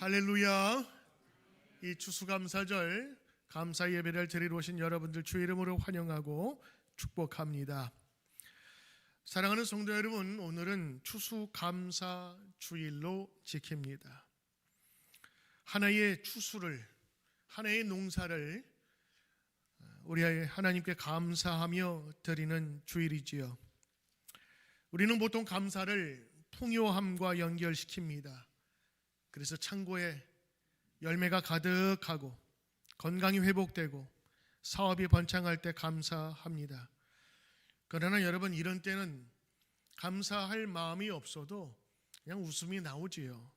할렐루야. 이 추수감사절 감사 예배를 드리러 오신 여러분들 주의 이름으로 환영하고 축복합니다. 사랑하는 성도 여러분, 오늘은 추수감사 주일로 지킵니다. 하나의 추수를, 하나의 농사를 우리 하나님께 감사하며 드리는 주일이지요. 우리는 보통 감사를 풍요함과 연결시킵니다. 그래서 창고에 열매가 가득하고 건강이 회복되고 사업이 번창할 때 감사합니다. 그러나 여러분, 이런 때는 감사할 마음이 없어도 그냥 웃음이 나오지요.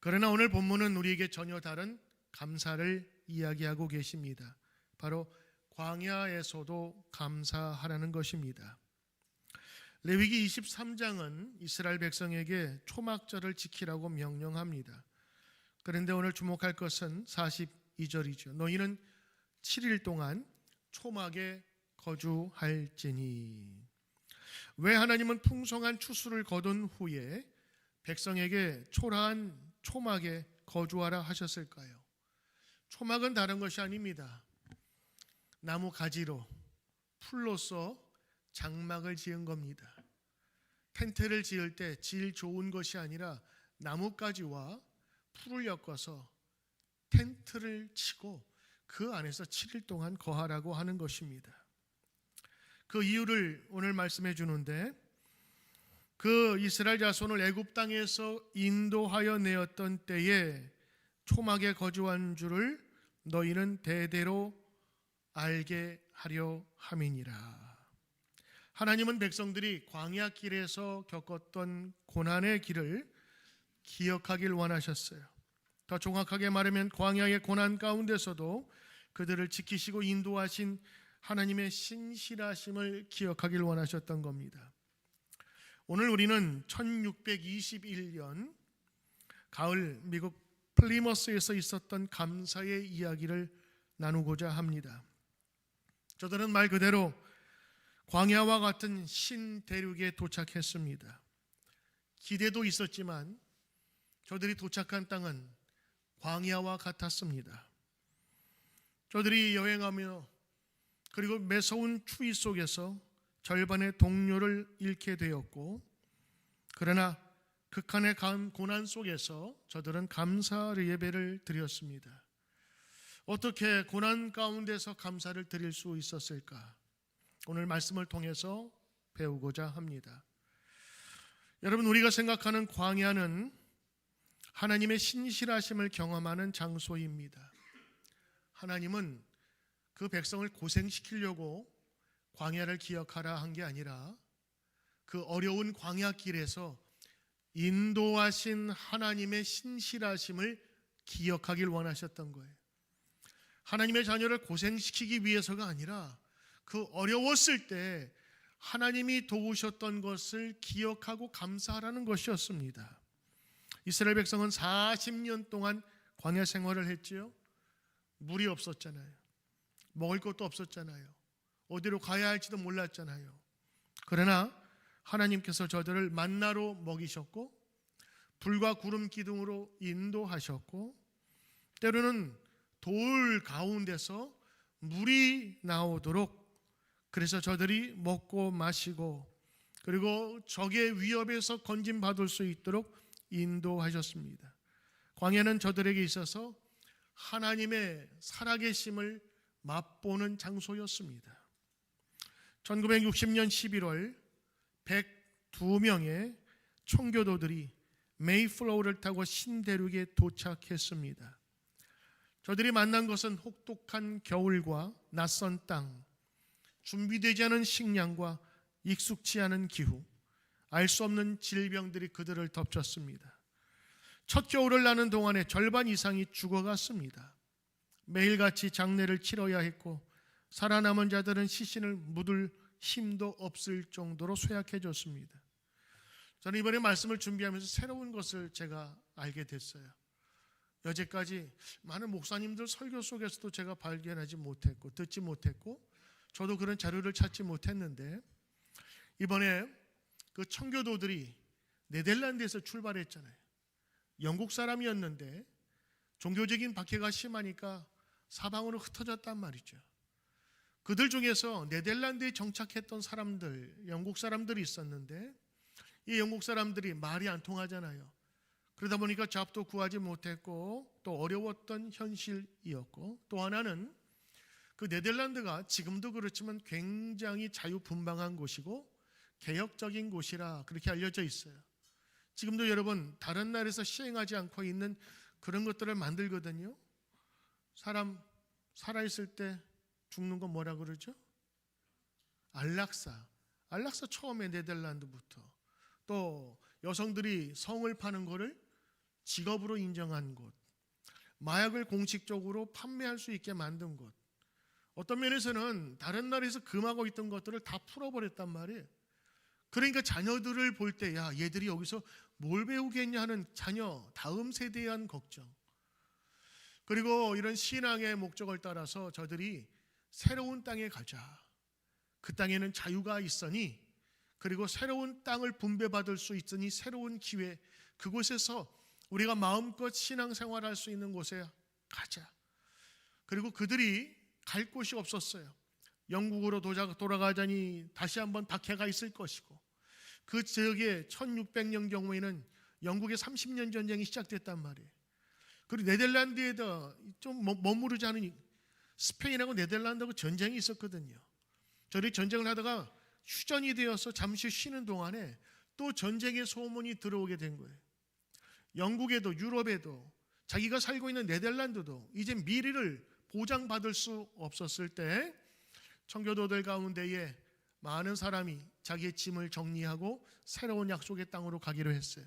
그러나 오늘 본문은 우리에게 전혀 다른 감사를 이야기하고 계십니다. 바로 광야에서도 감사하라는 것입니다. 레위기 23장은 이스라엘 백성에게 초막절을 지키라고 명령합니다. 그런데 오늘 주목할 것은 42절이죠. 너희는 7일 동안 초막에 거주할지니. 왜 하나님은 풍성한 추수를 거둔 후에 백성에게 초라한 초막에 거주하라 하셨을까요? 초막은 다른 것이 아닙니다. 나무 가지로 풀로써 장막을 지은 겁니다. 텐트를 지을 때 질 좋은 것이 아니라 나뭇가지와 풀을 엮어서 텐트를 치고 그 안에서 7일 동안 거하라고 하는 것입니다. 그 이유를 오늘 말씀해 주는데, 그 이스라엘 자손을 애굽 땅에서 인도하여 내었던 때에 초막에 거주한 줄을 너희는 대대로 알게 하려 함이니라. 하나님은 백성들이 광야 길에서 겪었던 고난의 길을 기억하길 원하셨어요. 더 정확하게 말하면 광야의 고난 가운데서도 그들을 지키시고 인도하신 하나님의 신실하심을 기억하길 원하셨던 겁니다. 오늘 우리는 1621년 가을 미국 플리머스에서 있었던 감사의 이야기를 나누고자 합니다. 저들은 말 그대로 광야와 같은 신대륙에 도착했습니다. 기대도 있었지만 저들이 도착한 땅은 광야와 같았습니다. 저들이 여행하며 그리고 매서운 추위 속에서 절반의 동료를 잃게 되었고, 그러나 극한의 고난 속에서 저들은 감사 예배를 드렸습니다. 어떻게 고난 가운데서 감사를 드릴 수 있었을까? 오늘 말씀을 통해서 배우고자 합니다. 여러분, 우리가 생각하는 광야는 하나님의 신실하심을 경험하는 장소입니다. 하나님은 그 백성을 고생시키려고 광야를 기억하라 한 게 아니라 그 어려운 광야 길에서 인도하신 하나님의 신실하심을 기억하길 원하셨던 거예요. 하나님의 자녀를 고생시키기 위해서가 아니라 그 어려웠을 때 하나님이 도우셨던 것을 기억하고 감사하라는 것이었습니다. 이스라엘 백성은 40년 동안 광야 생활을 했지요. 물이 없었잖아요. 먹을 것도 없었잖아요. 어디로 가야 할지도 몰랐잖아요. 그러나 하나님께서 저들을 만나로 먹이셨고 불과 구름 기둥으로 인도하셨고, 때로는 돌 가운데서 물이 나오도록, 그래서 저들이 먹고 마시고 그리고 적의 위협에서 건진받을 수 있도록 인도하셨습니다. 광야는 저들에게 있어서 하나님의 살아계심을 맛보는 장소였습니다. 1960년 11월 102명의 청교도들이 메이플라워를 타고 신대륙에 도착했습니다. 저들이 만난 것은 혹독한 겨울과 낯선 땅, 준비되지 않은 식량과 익숙치 않은 기후, 알 수 없는 질병들이 그들을 덮쳤습니다. 첫 겨울을 나는 동안에 절반 이상이 죽어갔습니다. 매일같이 장례를 치러야 했고 살아남은 자들은 시신을 묻을 힘도 없을 정도로 쇠약해졌습니다. 저는 이번에 말씀을 준비하면서 새로운 것을 제가 알게 됐어요. 여태까지 많은 목사님들 설교 속에서도 제가 발견하지 못했고 듣지 못했고 저도 그런 자료를 찾지 못했는데, 이번에 그 청교도들이 네덜란드에서 출발했잖아요. 영국 사람이었는데 종교적인 박해가 심하니까 사방으로 흩어졌단 말이죠. 그들 중에서 네덜란드에 정착했던 사람들, 영국 사람들이 있었는데 이 영국 사람들이 말이 안 통하잖아요. 그러다 보니까 잡도 구하지 못했고 또 어려웠던 현실이었고, 또 하나는 그 네덜란드가 지금도 그렇지만 굉장히 자유분방한 곳이고 개혁적인 곳이라 그렇게 알려져 있어요. 지금도 여러분 다른 나라에서 시행하지 않고 있는 그런 것들을 만들거든요. 사람 살아있을 때 죽는 건 뭐라 그러죠? 안락사. 안락사 처음에 네덜란드부터. 또 여성들이 성을 파는 거를 직업으로 인정한 곳. 마약을 공식적으로 판매할 수 있게 만든 곳. 어떤 면에서는 다른 나라에서 금하고 있던 것들을 다 풀어버렸단 말이에요. 그러니까 자녀들을 볼 때 야, 얘들이 여기서 뭘 배우겠냐 하는 자녀 다음 세대에 대한 걱정. 그리고 이런 신앙의 목적을 따라서 저들이 새로운 땅에 가자. 그 땅에는 자유가 있으니, 그리고 새로운 땅을 분배받을 수 있으니 새로운 기회, 그곳에서 우리가 마음껏 신앙생활할 수 있는 곳에 가자. 그리고 그들이 갈 곳이 없었어요. 영국으로 돌아가자니 다시 한번 박해가 있을 것이고, 그 지역에 1600년 경우에는 영국의 30년 전쟁이 시작됐단 말이에요. 그리고 네덜란드에다 좀 머무르지 않으니 스페인하고 네덜란드하고 전쟁이 있었거든요. 저들이 전쟁을 하다가 휴전이 되어서 잠시 쉬는 동안에 또 전쟁의 소문이 들어오게 된 거예요. 영국에도 유럽에도 자기가 살고 있는 네덜란드도 이제 미래를 보장받을 수 없었을 때 청교도들 가운데에 많은 사람이 자기의 짐을 정리하고 새로운 약속의 땅으로 가기로 했어요.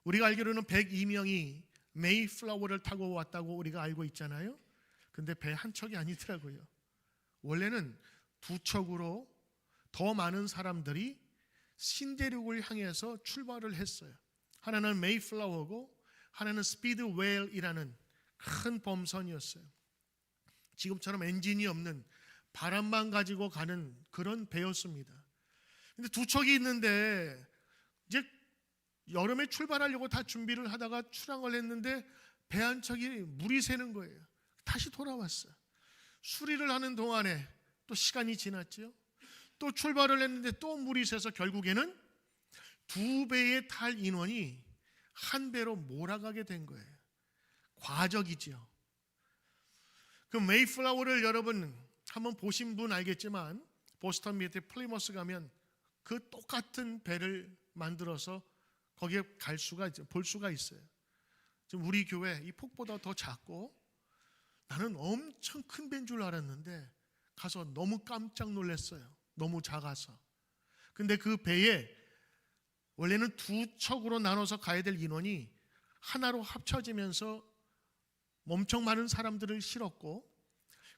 우리가 알기로는 102명이 메이플라워를 타고 왔다고 우리가 알고 있잖아요. 근데 배 한 척이 아니더라고요. 원래는 두 척으로 더 많은 사람들이 신대륙을 향해서 출발을 했어요. 하나는 메이플라워고 하나는 스피드 웨일이라는 큰 범선이었어요. 지금처럼 엔진이 없는 바람만 가지고 가는 그런 배였습니다. 근데 두 척이 있는데 이제 여름에 출발하려고 다 준비를 하다가 출항을 했는데 배 한 척이 물이 새는 거예요. 다시 돌아왔어요. 수리를 하는 동안에 또 시간이 지났죠. 또 출발을 했는데 또 물이 새서 결국에는 두 배에 탈 인원이 한 배로 몰아가게 된 거예요. 과적이죠. 그 메이플라워를 여러분 한번 보신 분 알겠지만 보스턴 밑에 플리머스 가면 그 똑같은 배를 만들어서 거기에 볼 수가 있어요. 지금 우리 교회 이 폭보다 더 작고 나는 엄청 큰 배인 줄 알았는데 가서 너무 깜짝 놀랐어요. 너무 작아서. 근데 그 배에 원래는 두 척으로 나눠서 가야 될 인원이 하나로 합쳐지면서 엄청 많은 사람들을 실었고,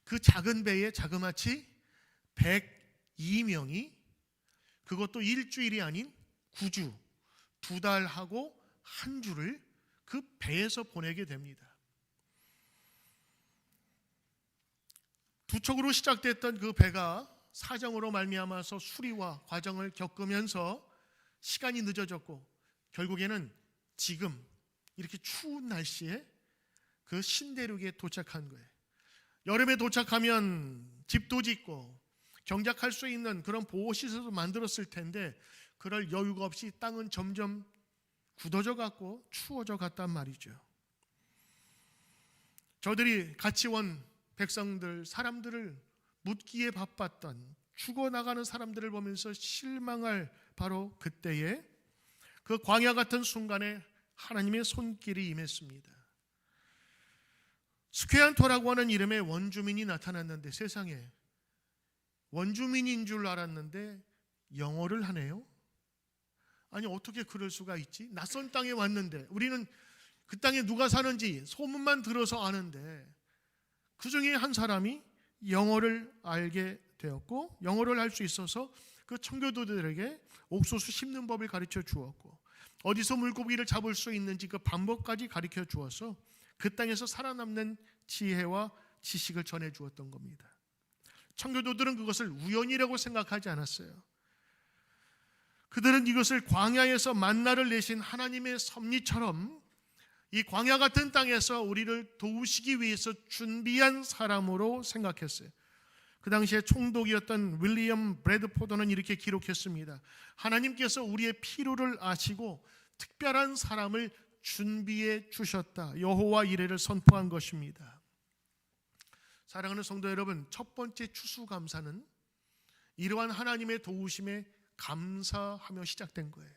그 작은 배에 자그마치 102명이 그것도 일주일이 아닌 9주, 2달하고 한 주를 그 배에서 보내게 됩니다. 두 척으로 시작됐던 그 배가 사정으로 말미암아서 수리와 과정을 겪으면서 시간이 늦어졌고 결국에는 지금 이렇게 추운 날씨에 그 신대륙에 도착한 거예요. 여름에 도착하면 집도 짓고 경작할 수 있는 그런 보호시설도 만들었을 텐데 그럴 여유가 없이 땅은 점점 굳어져 갔고 추워져 갔단 말이죠. 저들이 같이 온 백성들, 사람들을 묻기에 바빴던 죽어나가는 사람들을 보면서 실망할 바로 그때에 그 광야 같은 순간에 하나님의 손길이 임했습니다. 스퀘안토라고 하는 이름의 원주민이 나타났는데 세상에 원주민인 줄 알았는데 영어를 하네요. 아니 어떻게 그럴 수가 있지? 낯선 땅에 왔는데 우리는 그 땅에 누가 사는지 소문만 들어서 아는데 그 중에 한 사람이 영어를 알게 되었고 영어를 할 수 있어서 그 청교도들에게 옥수수 심는 법을 가르쳐 주었고 어디서 물고기를 잡을 수 있는지 그 방법까지 가르쳐 주어서 그 땅에서 살아남는 지혜와 지식을 전해 주었던 겁니다. 청교도들은 그것을 우연이라고 생각하지 않았어요. 그들은 이것을 광야에서 만나를 내신 하나님의 섭리처럼 이 광야 같은 땅에서 우리를 도우시기 위해서 준비한 사람으로 생각했어요. 그 당시에 총독이었던 윌리엄 브래드포더는 이렇게 기록했습니다. 하나님께서 우리의 필요를 아시고 특별한 사람을 준비해 주셨다. 여호와 이레를 선포한 것입니다. 사랑하는 성도 여러분, 첫 번째 추수감사는 이러한 하나님의 도우심에 감사하며 시작된 거예요.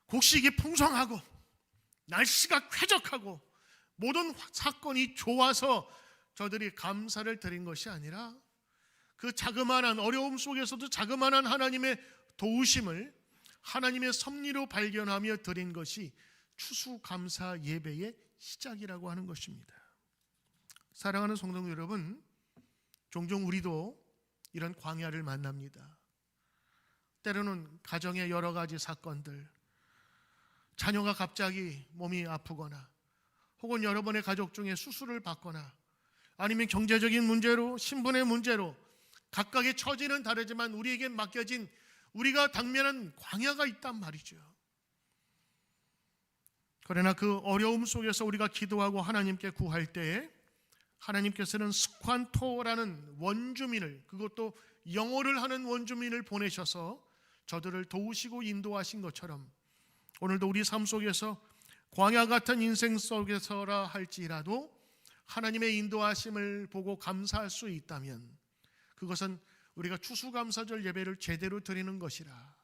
곡식이 풍성하고 날씨가 쾌적하고 모든 사건이 좋아서 저들이 감사를 드린 것이 아니라 그 자그마한 어려움 속에서도 자그마한 하나님의 도우심을 하나님의 섭리로 발견하며 드린 것이 추수감사 예배의 시작이라고 하는 것입니다. 사랑하는 성도 여러분, 종종 우리도 이런 광야를 만납니다. 때로는 가정의 여러 가지 사건들, 자녀가 갑자기 몸이 아프거나 혹은 여러분의 가족 중에 수술을 받거나 아니면 경제적인 문제로, 신분의 문제로 각각의 처지는 다르지만 우리에게 맡겨진 우리가 당면한 광야가 있단 말이죠. 그러나 그 어려움 속에서 우리가 기도하고 하나님께 구할 때에 하나님께서는 스관토라는 원주민을, 그것도 영어를 하는 원주민을 보내셔서 저들을 도우시고 인도하신 것처럼 오늘도 우리 삶 속에서 광야 같은 인생 속에서라 할지라도 하나님의 인도하심을 보고 감사할 수 있다면 그것은 우리가 추수감사절 예배를 제대로 드리는 것이라.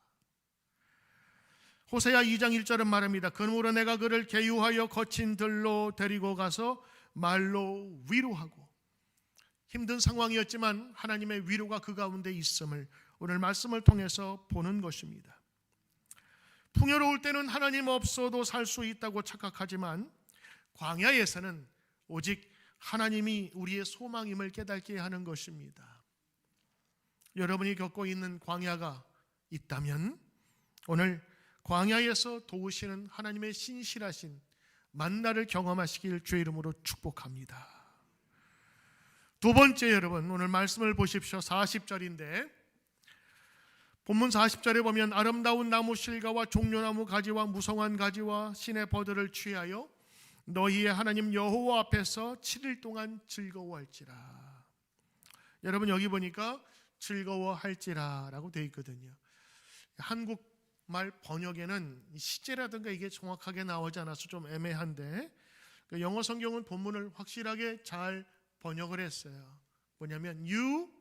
호세아 2장 1절은 말합니다. 그러므로 내가 그를 계유하여 거친 들로 데리고 가서 말로 위로하고, 힘든 상황이었지만 하나님의 위로가 그 가운데 있음을 오늘 말씀을 통해서 보는 것입니다. 풍요로울 때는 하나님 없어도 살 수 있다고 착각하지만 광야에서는 오직 하나님이 우리의 소망임을 깨닫게 하는 것입니다. 여러분이 겪고 있는 광야가 있다면 오늘 광야에서 도우시는 하나님의 신실하신 만나를 경험하시길 주의 이름으로 축복합니다. 두 번째, 여러분 오늘 말씀을 보십시오. 40절인데 본문 40절에 보면 아름다운 나무 실과와 종려나무 가지와 무성한 가지와 신의 버들을 취하여 너희의 하나님 여호와 앞에서 7일 동안 즐거워할지라. 여러분 여기 보니까 즐거워할지라라고 되어 있거든요. 한국말 번역에는 시제라든가 이게 정확하게 나오지 않아서 좀 애매한데 영어 성경은 본문을 확실하게 잘 번역을 했어요. 뭐냐면 You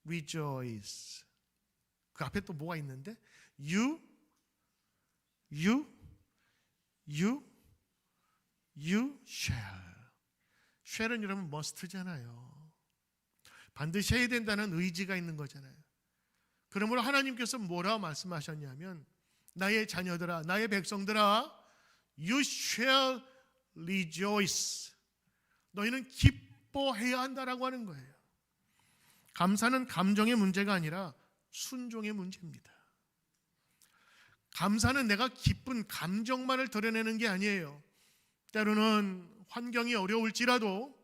rejoice. 그 앞에 또 뭐가 있는데 You shall. shall은 여러분 must잖아요. 반드시 해야 된다는 의지가 있는 거잖아요. 그러므로 하나님께서 뭐라 말씀하셨냐면 나의 자녀들아, 나의 백성들아, You shall rejoice. 너희는 기뻐해야 한다라고 하는 거예요. 감사는 감정의 문제가 아니라 순종의 문제입니다. 감사는 내가 기쁜 감정만을 드러내는 게 아니에요. 때로는 환경이 어려울지라도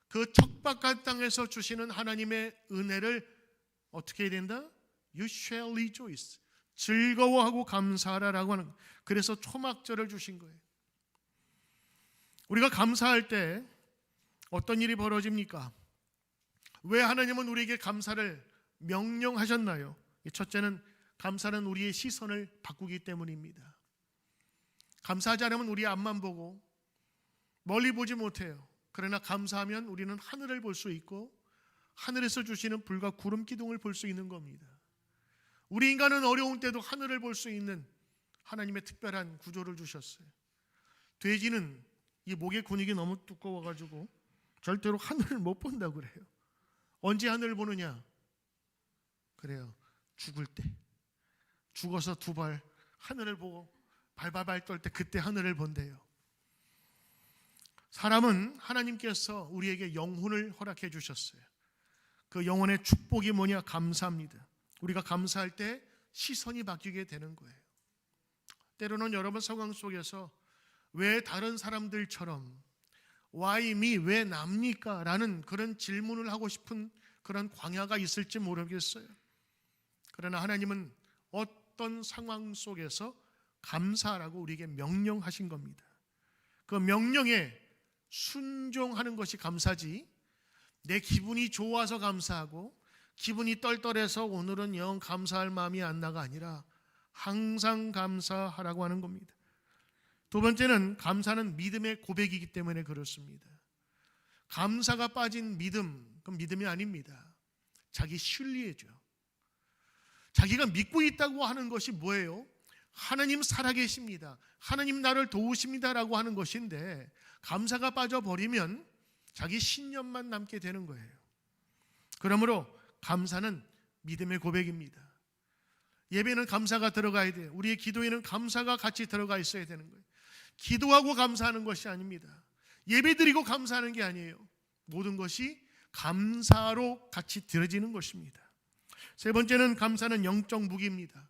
그 척박한 땅에서 주시는 하나님의 은혜를 어떻게 해야 된다? You shall rejoice. 즐거워하고 감사하라라고 하는 거예요. 그래서 초막절을 주신 거예요. 우리가 감사할 때 어떤 일이 벌어집니까? 왜 하나님은 우리에게 감사를 명령하셨나요? 첫째는 감사는 우리의 시선을 바꾸기 때문입니다. 감사하지 않으면 우리 앞만 보고 멀리 보지 못해요. 그러나 감사하면 우리는 하늘을 볼 수 있고 하늘에서 주시는 불과 구름 기둥을 볼 수 있는 겁니다. 우리 인간은 어려운 때도 하늘을 볼 수 있는 하나님의 특별한 구조를 주셨어요. 돼지는 이 목의 근육이 너무 두꺼워가지고 절대로 하늘을 못 본다고 그래요. 언제 하늘을 보느냐? 그래요. 죽을 때. 죽어서 두 발 하늘을 보고 발발발 떨 때 그때 하늘을 본대요. 사람은 하나님께서 우리에게 영혼을 허락해 주셨어요. 그 영혼의 축복이 뭐냐? 감사합니다. 우리가 감사할 때 시선이 바뀌게 되는 거예요. 때로는 여러분 상황 속에서 왜 다른 사람들처럼 Why me? 왜 납니까? 라는 그런 질문을 하고 싶은 그런 광야가 있을지 모르겠어요. 그러나 하나님은 어떤 상황 속에서 감사하라고 우리에게 명령하신 겁니다. 그 명령에 순종하는 것이 감사지, 내 기분이 좋아서 감사하고 기분이 떨떨해서 오늘은 영 감사할 마음이 안 나가 아니라 항상 감사하라고 하는 겁니다. 두 번째는 감사는 믿음의 고백이기 때문에 그렇습니다. 감사가 빠진 믿음, 그건 믿음이 아닙니다. 자기 신뢰죠. 자기가 믿고 있다고 하는 것이 뭐예요? 하나님 살아계십니다, 하나님 나를 도우십니다라고 하는 것인데, 감사가 빠져버리면 자기 신념만 남게 되는 거예요. 그러므로 감사는 믿음의 고백입니다. 예배는 감사가 들어가야 돼요. 우리의 기도에는 감사가 같이 들어가 있어야 되는 거예요. 기도하고 감사하는 것이 아닙니다. 예배 드리고 감사하는 게 아니에요. 모든 것이 감사로 같이 드려지는 것입니다. 세 번째는 감사는 영적 무기입니다.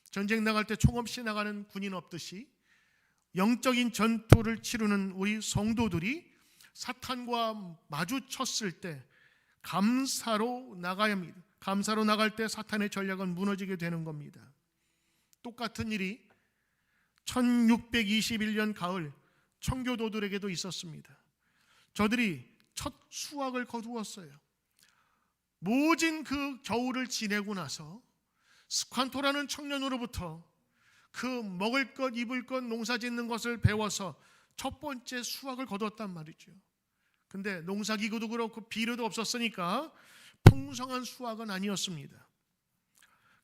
전쟁 나갈 때 총 없이 나가는 군인 없듯이 영적인 전투를 치르는 우리 성도들이 사탄과 마주쳤을 때 감사로 나가야 합니다. 감사로 나갈 때 사탄의 전략은 무너지게 되는 겁니다. 똑같은 일이 1621년 가을 청교도들에게도 있었습니다. 저들이 첫 수확을 거두었어요. 모진 그 겨울을 지내고 나서 스칸토라는 청년으로부터 그 먹을 것, 입을 것, 농사 짓는 것을 배워서 첫 번째 수확을 거뒀단 말이죠. 근데 농사기구도 그렇고 비료도 없었으니까 풍성한 수확은 아니었습니다.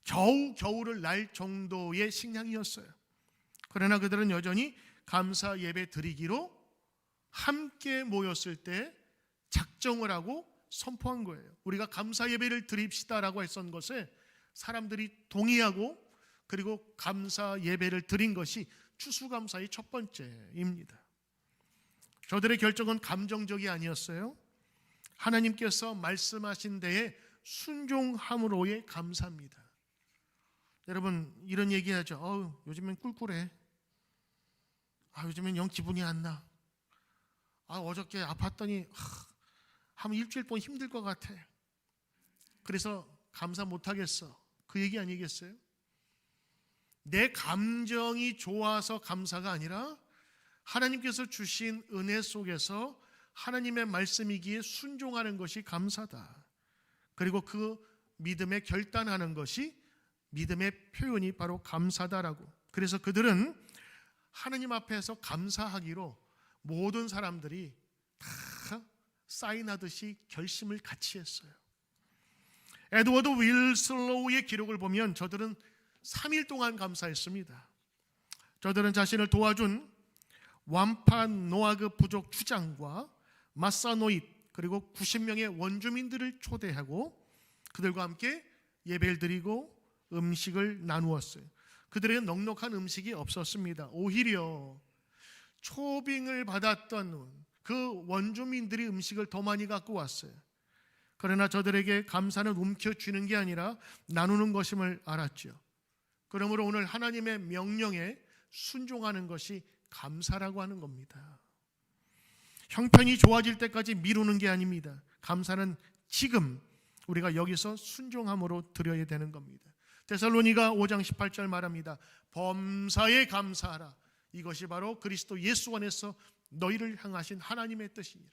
겨우 겨울을 날 정도의 식량이었어요. 그러나 그들은 여전히 감사 예배 드리기로 함께 모였을 때 작정을 하고 선포한 거예요. 우리가 감사 예배를 드립시다라고 했던 것에 사람들이 동의하고 그리고 감사 예배를 드린 것이 추수감사의 첫 번째입니다. 저들의 결정은 감정적이 아니었어요. 하나님께서 말씀하신 데에 순종함으로의 감사입니다. 여러분 이런 얘기하죠. 요즘엔 꿀꿀해. 요즘엔 영 기분이 안 나. 어저께 아팠더니 한 일주일 동안 힘들 것 같아. 그래서 감사 못하겠어. 그 얘기 아니겠어요? 내 감정이 좋아서 감사가 아니라 하나님께서 주신 은혜 속에서 하나님의 말씀이기에 순종하는 것이 감사다. 그리고 그 믿음에 결단하는 것이 믿음의 표현이 바로 감사다라고. 그래서 그들은 하나님 앞에서 감사하기로 모든 사람들이 다 사인하듯이 결심을 같이 했어요. 에드워드 윌슬로우의 기록을 보면 저들은 3일 동안 감사했습니다. 저들은 자신을 도와준 완파노아그 부족 주장과 마사노잇 그리고 90명의 원주민들을 초대하고 그들과 함께 예배를 드리고 음식을 나누었어요. 그들에게 넉넉한 음식이 없었습니다. 오히려 초빙을 받았던 그 원주민들이 음식을 더 많이 갖고 왔어요. 그러나 저들에게 감사는 움켜쥐는 게 아니라 나누는 것임을 알았죠. 그러므로 오늘 하나님의 명령에 순종하는 것이 감사라고 하는 겁니다. 형편이 좋아질 때까지 미루는 게 아닙니다. 감사는 지금 우리가 여기서 순종함으로 드려야 되는 겁니다. 데살로니가 5장 18절 말합니다. 범사에 감사하라. 이것이 바로 그리스도 예수 안에서 너희를 향하신 하나님의 뜻이니라.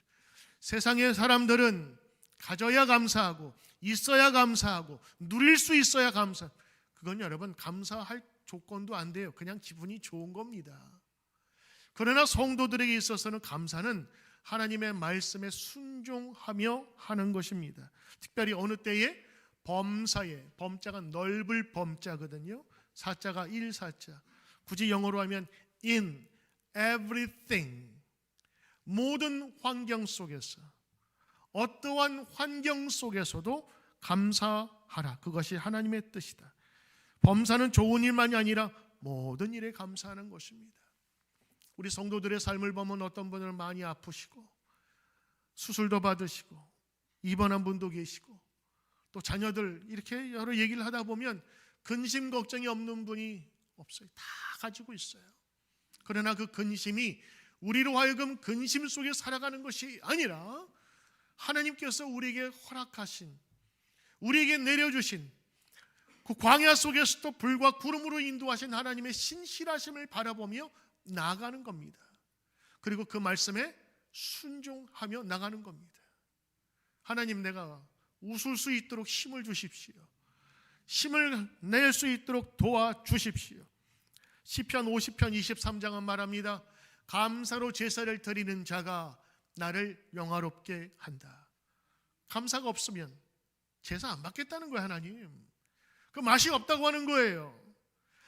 세상의 사람들은 가져야 감사하고 있어야 감사하고 누릴 수 있어야 감사. 그건 여러분 감사할 조건도 안 돼요. 그냥 기분이 좋은 겁니다. 그러나 성도들에게 있어서는 감사는 하나님의 말씀에 순종하며 하는 것입니다. 특별히 어느 때에 범사에, 범자가 넓을 범자거든요. 사자가 일사자. 굳이 영어로 하면 in everything, 모든 환경 속에서 어떠한 환경 속에서도 감사하라. 그것이 하나님의 뜻이다. 범사는 좋은 일만이 아니라 모든 일에 감사하는 것입니다. 우리 성도들의 삶을 보면 어떤 분은 많이 아프시고 수술도 받으시고 입원한 분도 계시고 또 자녀들 이렇게 여러 얘기를 하다 보면 근심 걱정이 없는 분이 없어요. 다 가지고 있어요. 그러나 그 근심이 우리로 하여금 근심 속에 살아가는 것이 아니라 하나님께서 우리에게 허락하신, 우리에게 내려주신 그 광야 속에서도 불과 구름으로 인도하신 하나님의 신실하심을 바라보며 나아가는 겁니다. 그리고 그 말씀에 순종하며 나가는 겁니다. 하나님, 내가 웃을 수 있도록 힘을 주십시오. 힘을 낼 수 있도록 도와주십시오. 시편 50편 23장은 말합니다. 감사로 제사를 드리는 자가 나를 영화롭게 한다. 감사가 없으면 제사 안 받겠다는 거예요, 하나님. 그 맛이 없다고 하는 거예요.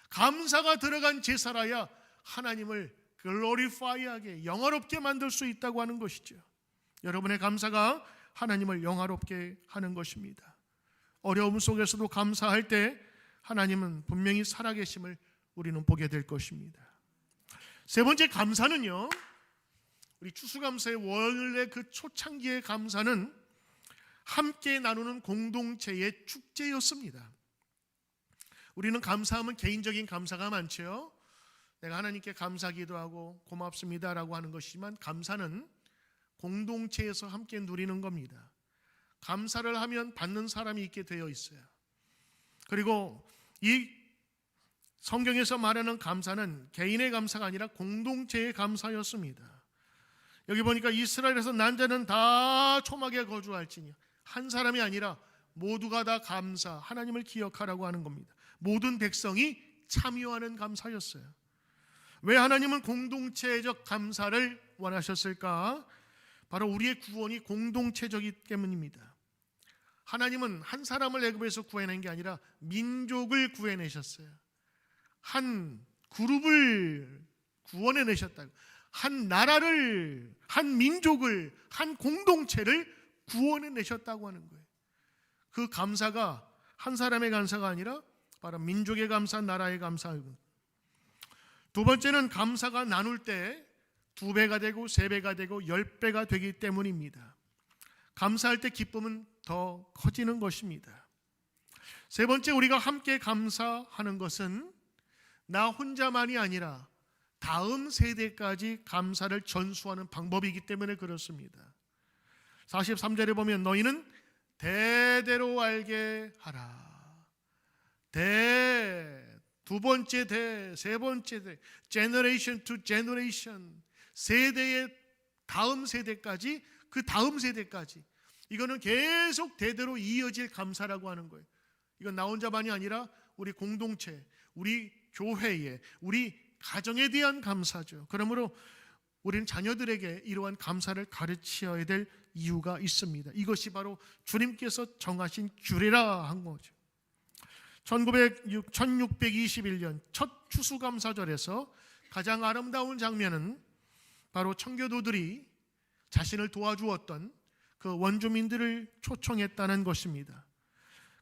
감사가 들어간 제사라야 하나님을 글로리파이하게, 영화롭게 만들 수 있다고 하는 것이죠. 여러분의 감사가 하나님을 영화롭게 하는 것입니다. 어려움 속에서도 감사할 때 하나님은 분명히 살아계심을 우리는 보게 될 것입니다. 세 번째 감사는요, 우리 추수감사의 원래 그 초창기의 감사는 함께 나누는 공동체의 축제였습니다. 우리는 감사하면 개인적인 감사가 많죠. 내가 하나님께 감사기도 하고 고맙습니다라고 하는 것이지만, 감사는 공동체에서 함께 누리는 겁니다. 감사를 하면 받는 사람이 있게 되어 있어요. 그리고 이 성경에서 말하는 감사는 개인의 감사가 아니라 공동체의 감사였습니다. 여기 보니까 이스라엘에서 난 자는 다 초막에 거주할지니, 한 사람이 아니라 모두가 다 감사, 하나님을 기억하라고 하는 겁니다. 모든 백성이 참여하는 감사였어요. 왜 하나님은 공동체적 감사를 원하셨을까? 바로 우리의 구원이 공동체적이기 때문입니다. 하나님은 한 사람을 애굽에서 구해낸 게 아니라 민족을 구해내셨어요. 한 그룹을 구원해내셨다고, 한 나라를, 한 민족을, 한 공동체를 구원해내셨다고 하는 거예요. 그 감사가 한 사람의 감사가 아니라 바로 민족의 감사, 나라의 감사이고, 두 번째는 감사가 나눌 때 2배가 되고 3배가 되고 10배가 되기 때문입니다. 감사할 때 기쁨은 더 커지는 것입니다. 세 번째, 우리가 함께 감사하는 것은 나 혼자만이 아니라 다음 세대까지 감사를 전수하는 방법이기 때문에 그렇습니다. 43절에 보면 너희는 대대로 알게 하라. 두 번째 대, 세 번째 대, generation to generation, 세대의 다음 세대까지, 그 다음 세대까지, 이거는 계속 대대로 이어질 감사라고 하는 거예요. 이건 나 혼자만이 아니라 우리 공동체, 우리 교회에, 우리 가정에 대한 감사죠. 그러므로 우리는 자녀들에게 이러한 감사를 가르쳐야 될 이유가 있습니다. 이것이 바로 주님께서 정하신 규례라 한 거죠. 1621년 첫 추수감사절에서 가장 아름다운 장면은 바로 청교도들이 자신을 도와주었던 그 원주민들을 초청했다는 것입니다.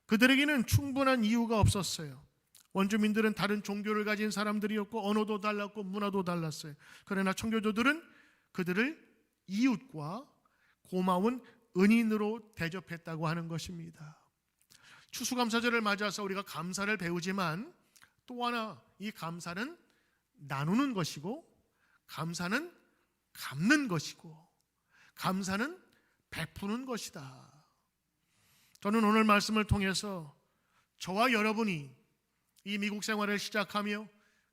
그들에게는 충분한 이유가 없었어요. 원주민들은 다른 종교를 가진 사람들이었고 언어도 달랐고 문화도 달랐어요. 그러나 청교도들은 그들을 이웃과 고마운 은인으로 대접했다고 하는 것입니다. 추수감사절을 맞아서 우리가 감사를 배우지만 또 하나, 이 감사는 나누는 것이고, 감사는 갚는 것이고, 감사는 베푸는 것이다. 저는 오늘 말씀을 통해서 저와 여러분이 이 미국 생활을 시작하며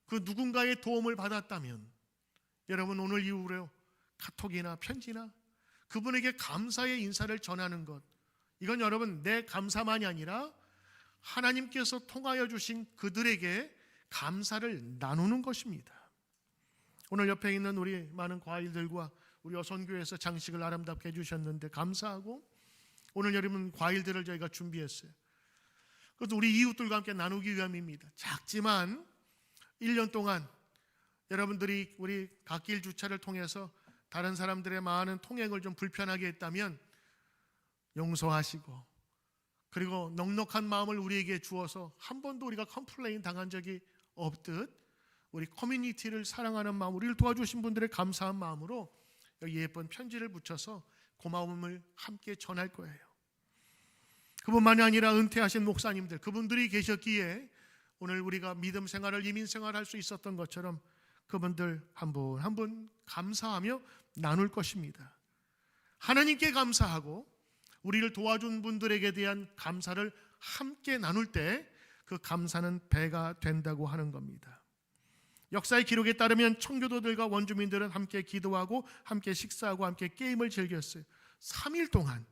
그 누군가의 도움을 받았다면, 여러분 오늘 이후로 카톡이나 편지나 그분에게 감사의 인사를 전하는 것, 이건 여러분 내 감사만이 아니라 하나님께서 통하여 주신 그들에게 감사를 나누는 것입니다. 오늘 옆에 있는 우리 많은 과일들과 우리 여선교회에서 장식을 아름답게 해주셨는데 감사하고, 오늘 여러분 과일들을 저희가 준비했어요. 그것도 우리 이웃들과 함께 나누기 위함입니다. 작지만 1년 동안 여러분들이 우리 갓길 주차를 통해서 다른 사람들의 많은 통행을 좀 불편하게 했다면 용서하시고, 그리고 넉넉한 마음을 우리에게 주어서 한 번도 우리가 컴플레인 당한 적이 없듯 우리 커뮤니티를 사랑하는 마음, 우리를 도와주신 분들의 감사한 마음으로 여기 예쁜 편지를 붙여서 고마움을 함께 전할 거예요. 그뿐만이 아니라 은퇴하신 목사님들, 그분들이 계셨기에 오늘 우리가 믿음 생활을, 이민 생활을 할 수 있었던 것처럼 그분들 한 분 한 분 감사하며 나눌 것입니다. 하나님께 감사하고 우리를 도와준 분들에게 대한 감사를 함께 나눌 때 그 감사는 배가 된다고 하는 겁니다. 역사의 기록에 따르면 청교도들과 원주민들은 함께 기도하고 함께 식사하고 함께 게임을 즐겼어요. 3일 동안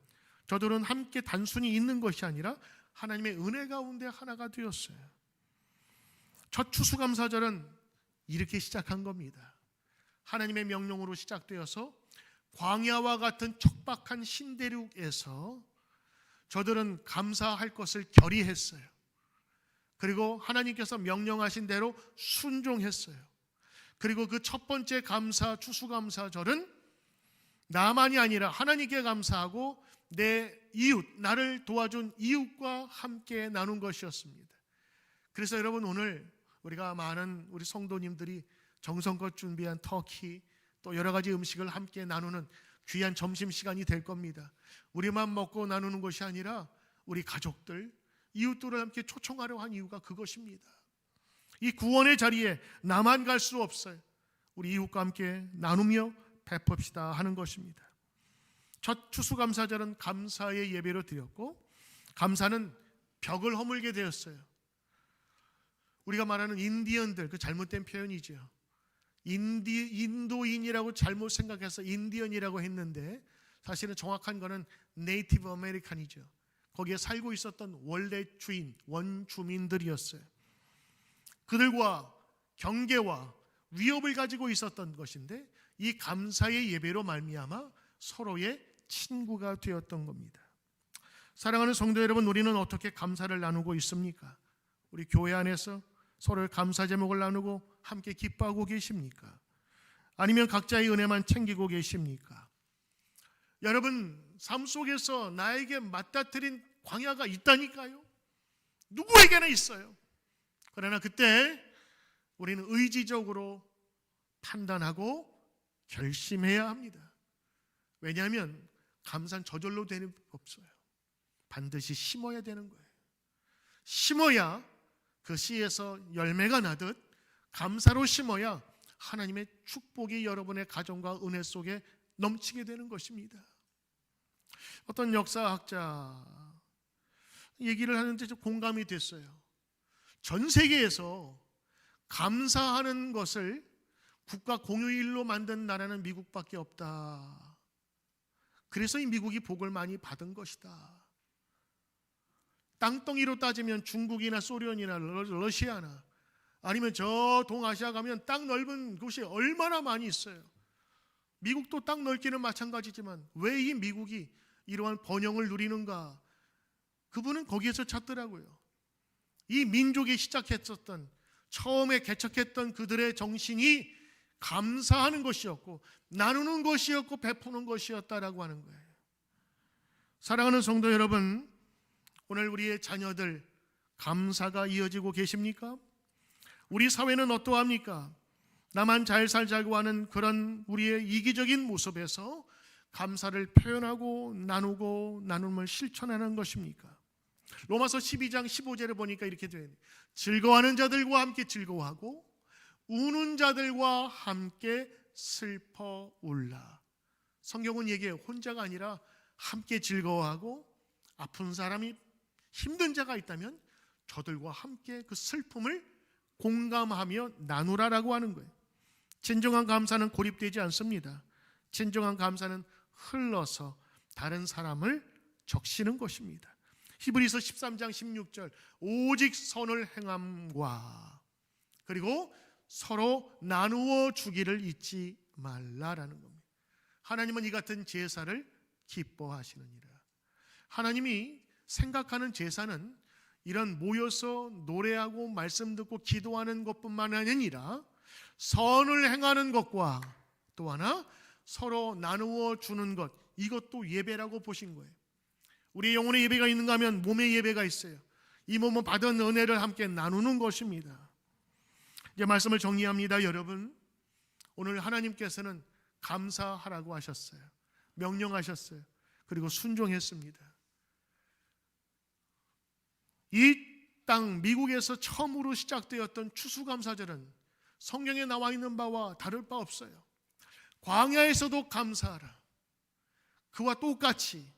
저들은 함께 단순히 있는 것이 아니라 하나님의 은혜 가운데 하나가 되었어요. 첫 추수감사절은 이렇게 시작한 겁니다. 하나님의 명령으로 시작되어서 광야와 같은 척박한 신대륙에서 저들은 감사할 것을 결의했어요. 그리고 하나님께서 명령하신 대로 순종했어요. 그리고 그 첫 번째 감사, 추수감사절은 나만이 아니라 하나님께 감사하고 내 이웃, 나를 도와준 이웃과 함께 나눈 것이었습니다. 그래서 여러분, 오늘 우리가 많은 우리 성도님들이 정성껏 준비한 터키, 또 여러 가지 음식을 함께 나누는 귀한 점심시간이 될 겁니다. 우리만 먹고 나누는 것이 아니라 우리 가족들, 이웃들을 함께 초청하려 한 이유가 그것입니다. 이 구원의 자리에 나만 갈 수 없어요. 우리 이웃과 함께 나누며 베풉시다 하는 것입니다. 첫 추수감사절은 감사의 예배로 드렸고, 감사는 벽을 허물게 되었어요. 우리가 말하는 인디언들, 그 잘못된 표현이죠. 인도인이라고 잘못 생각해서 인디언이라고 했는데 사실은 정확한 거는 네이티브 아메리칸이죠. 거기에 살고 있었던 원래 주인, 원주민들이었어요. 그들과 경계와 위협을 가지고 있었던 것인데 이 감사의 예배로 말미암아 서로의 친구가 되었던 겁니다. 사랑하는 성도 여러분, 우리는 어떻게 감사를 나누고 있습니까? 우리 교회 안에서 서로의 감사 제목을 나누고 함께 기뻐하고 계십니까? 아니면 각자의 은혜만 챙기고 계십니까? 여러분, 삶 속에서 나에게 맞닥뜨린 광야가 있다니까요. 누구에게나 있어요. 그러나 그때 우리는 의지적으로 판단하고 결심해야 합니다. 왜냐하면 감사는 저절로 되는 거 없어요. 반드시 심어야 되는 거예요. 심어야 그 씨에서 열매가 나듯 감사로 심어야 하나님의 축복이 여러분의 가정과 은혜 속에 넘치게 되는 것입니다. 어떤 역사학자 얘기를 하는데 좀 공감이 됐어요. 전 세계에서 감사하는 것을 국가 공휴일로 만든 나라는 미국밖에 없다. 그래서 이 미국이 복을 많이 받은 것이다. 땅덩이로 따지면 중국이나 소련이나 러시아나 아니면 저 동아시아 가면 땅 넓은 곳이 얼마나 많이 있어요. 미국도 땅 넓기는 마찬가지지만 왜 이 미국이 이러한 번영을 누리는가? 그분은 거기에서 찾더라고요. 이 민족이 시작했었던, 처음에 개척했던 그들의 정신이 감사하는 것이었고 나누는 것이었고 베푸는 것이었다라고 하는 거예요. 사랑하는 성도 여러분, 오늘 우리의 자녀들 감사가 이어지고 계십니까? 우리 사회는 어떠합니까? 나만 잘 살자고 하는 그런 우리의 이기적인 모습에서 감사를 표현하고 나누고 나눔을 실천하는 것입니까? 로마서 12장 15절을 보니까 이렇게 돼요. 즐거워하는 자들과 함께 즐거워하고 우는 자들과 함께 슬퍼 울라. 성경은 얘기해요. 혼자가 아니라 함께 즐거워하고 아픈 사람이 힘든 자가 있다면 저들과 함께 그 슬픔을 공감하며 나누라라고 하는 거예요. 진정한 감사는 고립되지 않습니다. 진정한 감사는 흘러서 다른 사람을 적시는 것입니다. 히브리서 13장 16절 오직 선을 행함과 그리고 서로 나누어 주기를 잊지 말라라는 겁니다. 하나님은 이 같은 제사를 기뻐하시느니라. 하나님이 생각하는 제사는 이런 모여서 노래하고 말씀 듣고 기도하는 것뿐만 아니라 선을 행하는 것과 또 하나 서로 나누어 주는 것, 이것도 예배라고 보신 거예요. 우리 영혼의 예배가 있는가 하면 몸의 예배가 있어요. 이 몸은 받은 은혜를 함께 나누는 것입니다. 이제 말씀을 정리합니다. 여러분, 오늘 하나님께서는 감사하라고 하셨어요. 명령하셨어요. 그리고 순종했습니다. 이 땅 미국에서 처음으로 시작되었던 추수감사절은 성경에 나와 있는 바와 다를 바 없어요. 광야에서도 감사하라. 그와 똑같이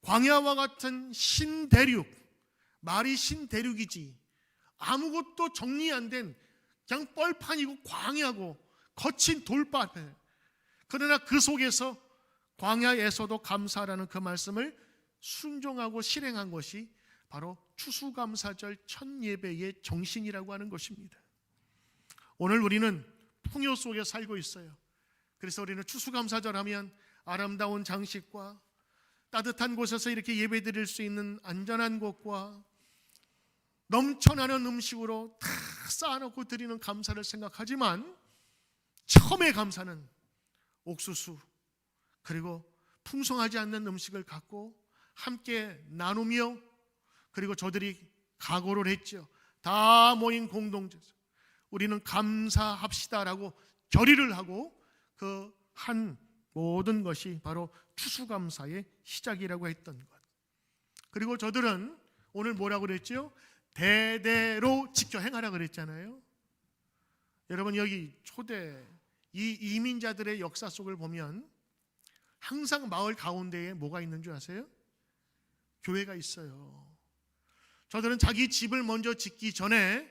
광야와 같은 신대륙, 말이 신대륙이지 아무것도 정리 안 된 그냥 뻘판이고 광야고 거친 돌밭에, 그러나 그 속에서 광야에서도 감사라는 그 말씀을 순종하고 실행한 것이 바로 추수감사절 첫 예배의 정신이라고 하는 것입니다. 오늘 우리는 풍요 속에 살고 있어요. 그래서 우리는 추수감사절 하면 아름다운 장식과 따뜻한 곳에서 이렇게 예배드릴 수 있는 안전한 곳과 넘쳐나는 음식으로 다 쌓아놓고 드리는 감사를 생각하지만, 처음의 감사는 옥수수 그리고 풍성하지 않는 음식을 갖고 함께 나누며, 그리고 저들이 각오를 했죠. 다 모인 공동체에서 우리는 감사합시다라고 결의를 하고 그 한 모든 것이 바로 추수감사의 시작이라고 했던 것. 그리고 저들은 오늘 뭐라고 그랬죠? 대대로 지켜 행하라 그랬잖아요. 여러분, 여기 초대 이 이민자들의 역사 속을 보면 항상 마을 가운데에 뭐가 있는 줄 아세요? 교회가 있어요. 저들은 자기 집을 먼저 짓기 전에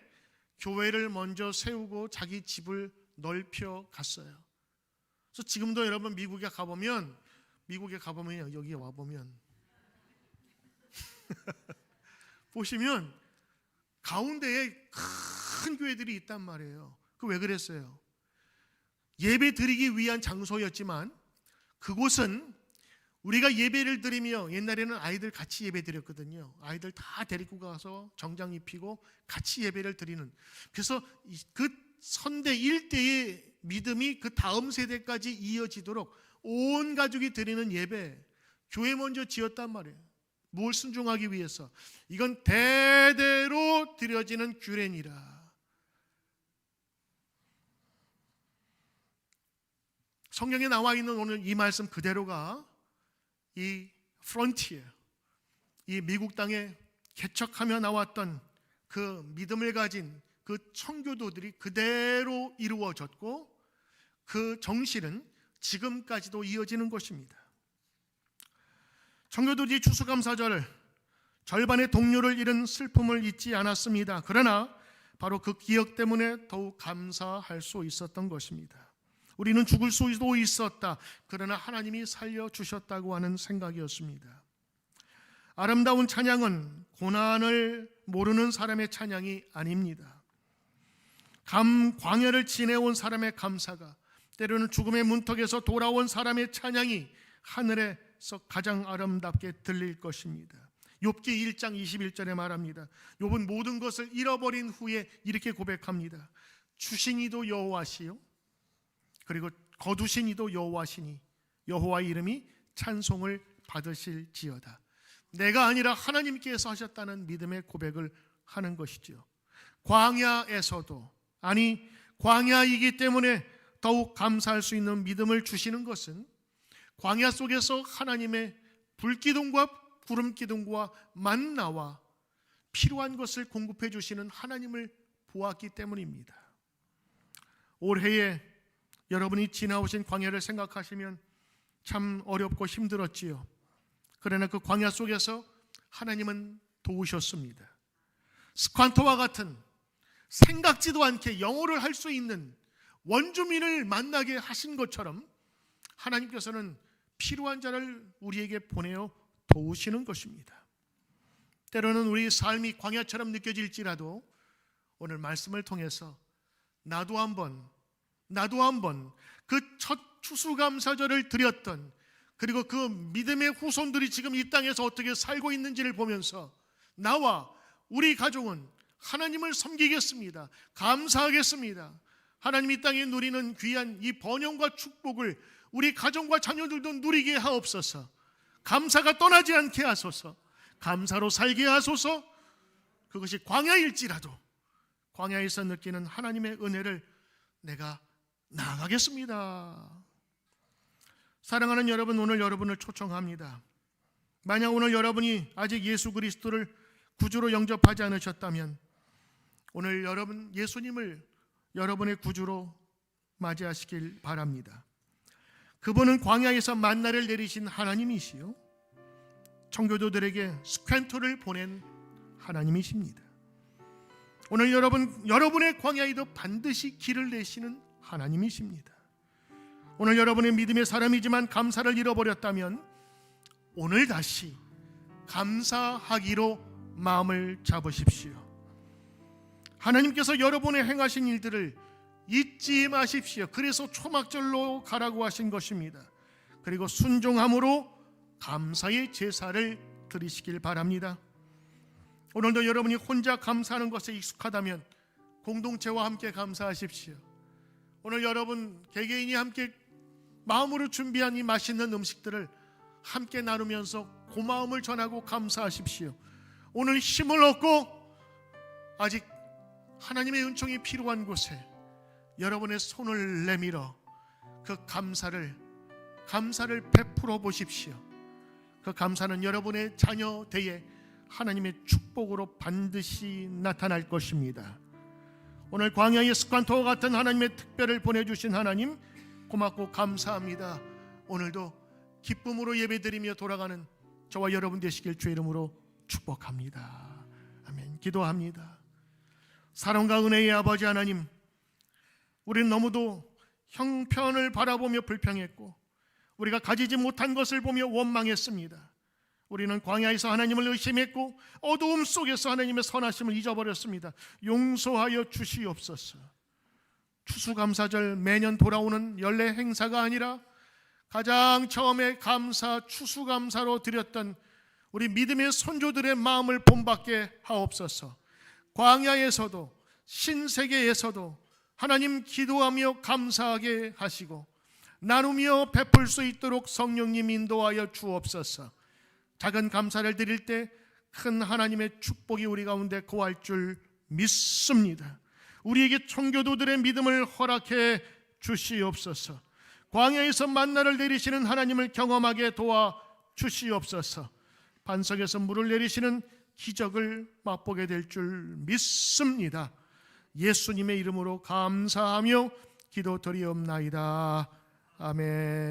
교회를 먼저 세우고 자기 집을 넓혀 갔어요. 그래서 지금도 여러분 미국에 가보면 여기 와보면 보시면 가운데에 큰 교회들이 있단 말이에요. 그 왜 그랬어요? 예배 드리기 위한 장소였지만 그곳은 우리가 예배를 드리며, 옛날에는 아이들 같이 예배 드렸거든요. 아이들 다 데리고 가서 정장 입히고 같이 예배를 드리는, 그래서 그 선대 일대의 믿음이 그 다음 세대까지 이어지도록 온 가족이 드리는 예배, 교회 먼저 지었단 말이에요. 뭘 순종하기 위해서? 이건 대대로 드려지는 규례니라. 성경에 나와 있는 오늘 이 말씀 그대로가 이 프론티어, 이 미국 땅에 개척하며 나왔던 그 믿음을 가진 그 청교도들이 그대로 이루어졌고, 그 정신은 지금까지도 이어지는 것입니다. 청교도들이 추수감사절 절반의 동료를 잃은 슬픔을 잊지 않았습니다. 그러나 바로 그 기억 때문에 더욱 감사할 수 있었던 것입니다. 우리는 죽을 수도 있었다. 그러나 하나님이 살려주셨다고 하는 생각이었습니다. 아름다운 찬양은 고난을 모르는 사람의 찬양이 아닙니다. 광야를 지내온 사람의 감사가, 때로는 죽음의 문턱에서 돌아온 사람의 찬양이 하늘에서 가장 아름답게 들릴 것입니다. 욥기 1장 21절에 말합니다. 욥은 모든 것을 잃어버린 후에 이렇게 고백합니다. 주신 이도 여호와시요 그리고 거두신 이도 여호와시니 여호와의 이름이 찬송을 받으실지어다. 내가 아니라 하나님께서 하셨다는 믿음의 고백을 하는 것이죠. 광야에서도, 아니 광야이기 때문에 더욱 감사할 수 있는 믿음을 주시는 것은 광야 속에서 하나님의 불기둥과 구름기둥과 만나와 필요한 것을 공급해 주시는 하나님을 보았기 때문입니다. 올해에 여러분이 지나오신 광야를 생각하시면 참 어렵고 힘들었지요. 그러나 그 광야 속에서 하나님은 도우셨습니다. 스칸토와 같은 생각지도 않게 영어를 할 수 있는 원주민을 만나게 하신 것처럼 하나님께서는 필요한 자를 우리에게 보내어 도우시는 것입니다. 때로는 우리 삶이 광야처럼 느껴질지라도 오늘 말씀을 통해서 나도 한번 그 첫 추수감사절을 드렸던, 그리고 그 믿음의 후손들이 지금 이 땅에서 어떻게 살고 있는지를 보면서 나와 우리 가족은 하나님을 섬기겠습니다. 감사하겠습니다. 하나님 이 땅에 누리는 귀한 이 번영과 축복을 우리 가정과 자녀들도 누리게 하옵소서. 감사가 떠나지 않게 하소서. 감사로 살게 하소서. 그것이 광야일지라도 광야에서 느끼는 하나님의 은혜를 내가 나아가겠습니다. 사랑하는 여러분, 오늘 여러분을 초청합니다. 만약 오늘 여러분이 아직 예수 그리스도를 구주로 영접하지 않으셨다면 오늘 여러분 예수님을 여러분의 구주로 맞이하시길 바랍니다. 그분은 광야에서 만나를 내리신 하나님이시요 청교도들에게 스쾨토를 보낸 하나님이십니다. 오늘 여러분의 광야에도 반드시 길을 내시는 하나님이십니다. 오늘 여러분의 믿음의 사람이지만 감사를 잃어버렸다면 오늘 다시 감사하기로 마음을 잡으십시오. 하나님께서 여러분의 행하신 일들을 잊지 마십시오. 그래서 초막절로 가라고 하신 것입니다. 그리고 순종함으로 감사의 제사를 드리시길 바랍니다. 오늘도 여러분이 혼자 감사하는 것에 익숙하다면 공동체와 함께 감사하십시오. 오늘 여러분 개개인이 함께 마음으로 준비한 이 맛있는 음식들을 함께 나누면서 고마움을 전하고 감사하십시오. 오늘 힘을 얻고 아직 하나님의 은총이 필요한 곳에 여러분의 손을 내밀어 그 감사를 베풀어 보십시오. 그 감사는 여러분의 자녀 대에 하나님의 축복으로 반드시 나타날 것입니다. 오늘 광야의 습관토와 같은 하나님의 특별을 보내주신 하나님 고맙고 감사합니다. 오늘도 기쁨으로 예배드리며 돌아가는 저와 여러분 되시길 주의 이름으로 축복합니다. 아멘. 기도합니다. 사랑과 은혜의 아버지 하나님, 우리는 너무도 형편을 바라보며 불평했고 우리가 가지지 못한 것을 보며 원망했습니다. 우리는 광야에서 하나님을 의심했고 어두움 속에서 하나님의 선하심을 잊어버렸습니다. 용서하여 주시옵소서. 추수감사절 매년 돌아오는 연례 행사가 아니라 가장 처음에 추수감사로 드렸던 우리 믿음의 선조들의 마음을 본받게 하옵소서. 광야에서도 신세계에서도 하나님 기도하며 감사하게 하시고 나누며 베풀 수 있도록 성령님 인도하여 주옵소서. 작은 감사를 드릴 때 큰 하나님의 축복이 우리 가운데 거할 줄 믿습니다. 우리에게 청교도들의 믿음을 허락해 주시옵소서. 광야에서 만나를 내리시는 하나님을 경험하게 도와 주시옵소서. 반석에서 물을 내리시는 기적을 맛보게 될 줄 믿습니다. 예수님의 이름으로 감사하며 기도드리옵나이다. 아멘.